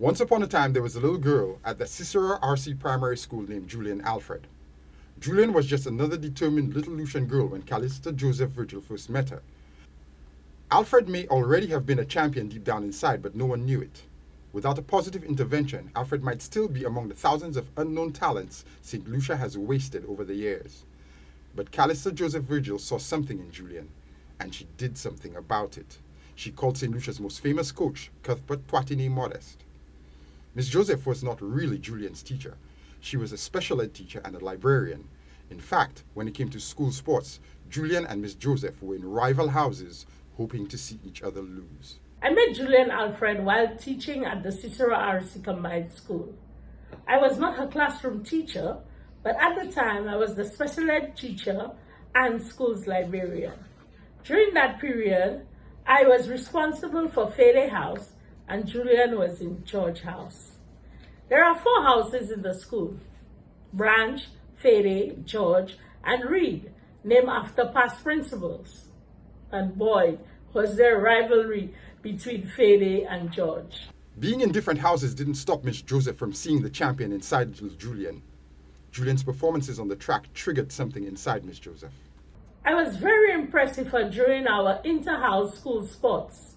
Once upon a time, there was a little girl at the Cicero RC primary school named Julien Alfred. Julien was just another determined little Lucian girl when Callista Joseph Virgil first met her. Alfred may already have been a champion deep down inside, but no one knew it. Without a positive intervention, Alfred might still be among the thousands of unknown talents Saint Lucia has wasted over the years. But Callista Joseph Virgil saw something in Julien, and she did something about it. She called Saint Lucia's most famous coach, Cuthbert Twatine Modest. Miss Joseph was not really Julien's teacher. She was a special ed teacher and a librarian. In fact, when it came to school sports, Julien and Miss Joseph were in rival houses, hoping to see each other lose. I met Julien Alfred while teaching at the Cicero RC Combined School. I was not her classroom teacher, but at the time I was the special ed teacher and school's librarian. During that period, I was responsible for Fede House and Julien was in George House. There are 4 houses in the school: Branch, Fede, George, and Reed, named after past principals. And boy, was there rivalry between Fede and George. Being in different houses didn't stop Miss Joseph from seeing the champion inside little Julien. Julien's performances on the track triggered something inside Miss Joseph. I was very impressed with her during our inter-house school sports.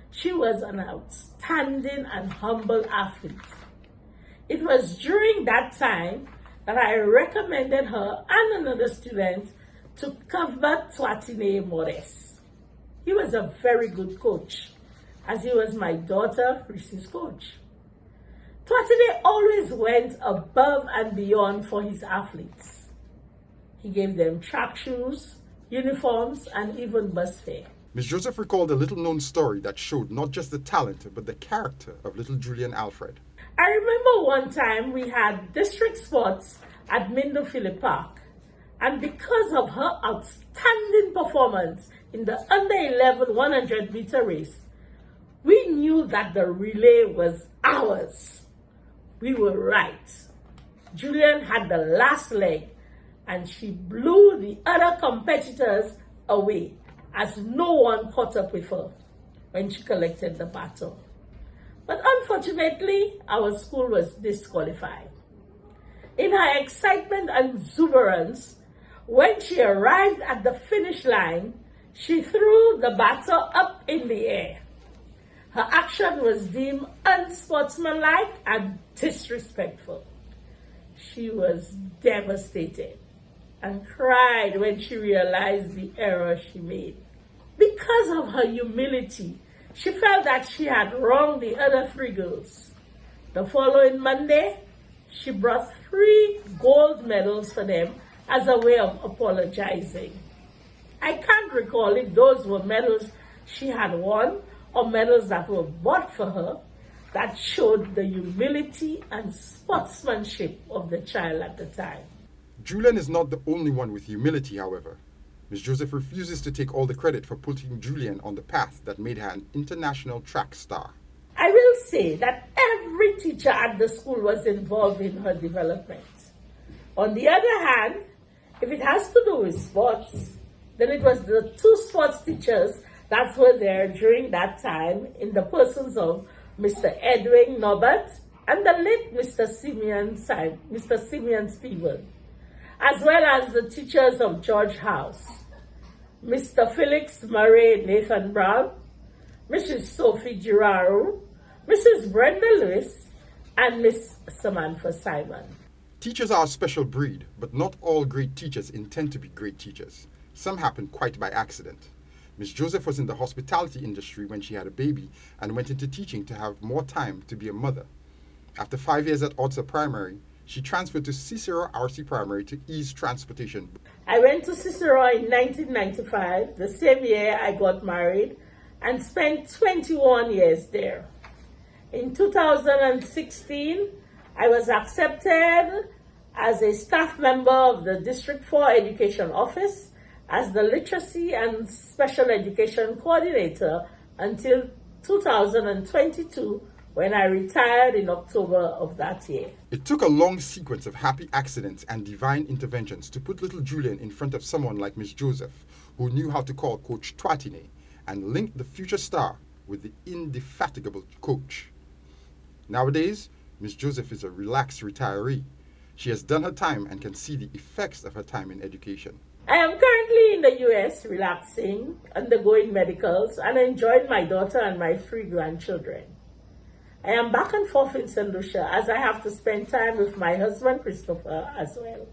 She was an outstanding and humble athlete. It was during that time that I recommended her and another student to Cuthbert Twatine Modest. He was a very good coach, as he was my daughter Chrissy's coach. Twatine always went above and beyond for his athletes. He gave them track shoes, uniforms, and even bus fare. Miss Joseph recalled a little-known story that showed not just the talent, but the character of little Julien Alfred. I remember one time we had district sports at Mindo Phillip Park, and because of her outstanding performance in the under-11 100-meter race, we knew that the relay was ours. We were right. Julien had the last leg, and she blew the other competitors away as no one caught up with her when she collected the baton. But unfortunately, our school was disqualified. In her excitement and exuberance, when she arrived at the finish line, she threw the baton up in the air. Her action was deemed unsportsmanlike and disrespectful. She was devastated and cried when she realized the error she made. Because of her humility, she felt that she had wronged the other 3 girls. The following Monday, she brought 3 gold medals for them as a way of apologizing. I can't recall if those were medals she had won or medals that were bought for her that showed the humility and sportsmanship of the child at the time. Julien is not the only one with humility, however. Miss Joseph refuses to take all the credit for putting Julien on the path that made her an international track star. I will say that every teacher at the school was involved in her development. On the other hand, if it has to do with sports, then it was the 2 sports teachers that were there during that time in the persons of Mr. Edwin Norbert and the late Mr. Simeon Stephen, as well as the teachers of George House, Mr. Felix Murray Nathan Brown, Mrs. Sophie Giraro, Mrs. Brenda Lewis, and Miss Samantha Simon. Teachers are a special breed, but not all great teachers intend to be great teachers. Some happen quite by accident. Miss Joseph was in the hospitality industry when she had a baby and went into teaching to have more time to be a mother. After 5 years at Otsa Primary, she transferred to Cicero RC Primary to ease transportation. I went to Cicero in 1995, the same year I got married, and spent 21 years there. In 2016, I was accepted as a staff member of the District 4 Education Office as the Literacy and Special Education Coordinator until 2022, when I retired in October of that year. It took a long sequence of happy accidents and divine interventions to put little Julien in front of someone like Miss Joseph, who knew how to call Coach Twatine and link the future star with the indefatigable coach. Nowadays, Miss Joseph is a relaxed retiree. She has done her time and can see the effects of her time in education. I am currently in the US relaxing, undergoing medicals, and enjoying my daughter and my 3 grandchildren. I am back and forth in Saint Lucia as I have to spend time with my husband Christopher as well.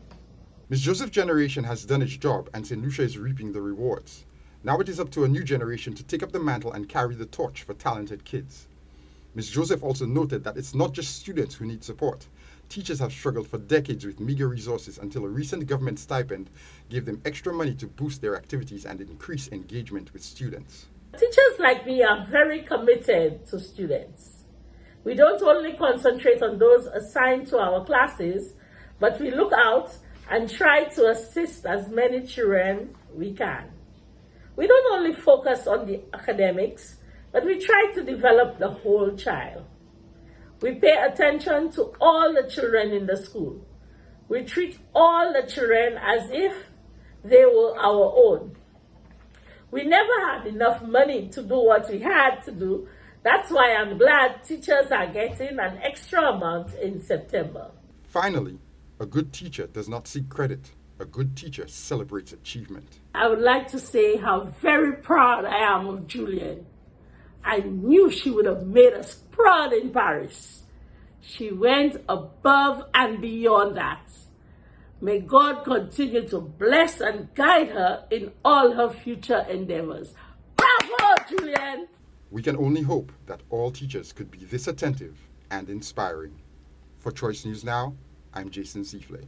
Miss Joseph's generation has done its job and St. Lucia is reaping the rewards. Now it is up to a new generation to take up the mantle and carry the torch for talented kids. Miss Joseph also noted that it's not just students who need support. Teachers have struggled for decades with meager resources until a recent government stipend gave them extra money to boost their activities and increase engagement with students. Teachers like me are very committed to students. We don't only concentrate on those assigned to our classes, but we look out and try to assist as many children we can. We don't only focus on the academics, but we try to develop the whole child. We pay attention to all the children in the school. We treat all the children as if they were our own. We never had enough money to do what we had to do. That's why I'm glad teachers are getting an extra amount in September. Finally, a good teacher does not seek credit. A good teacher celebrates achievement. I would like to say how very proud I am of Julien. I knew she would have made us proud in Paris. She went above and beyond that. May God continue to bless and guide her in all her future endeavors. Bravo, Julien! We can only hope that all teachers could be this attentive and inspiring. For Choice News Now, I'm Jason Seafley.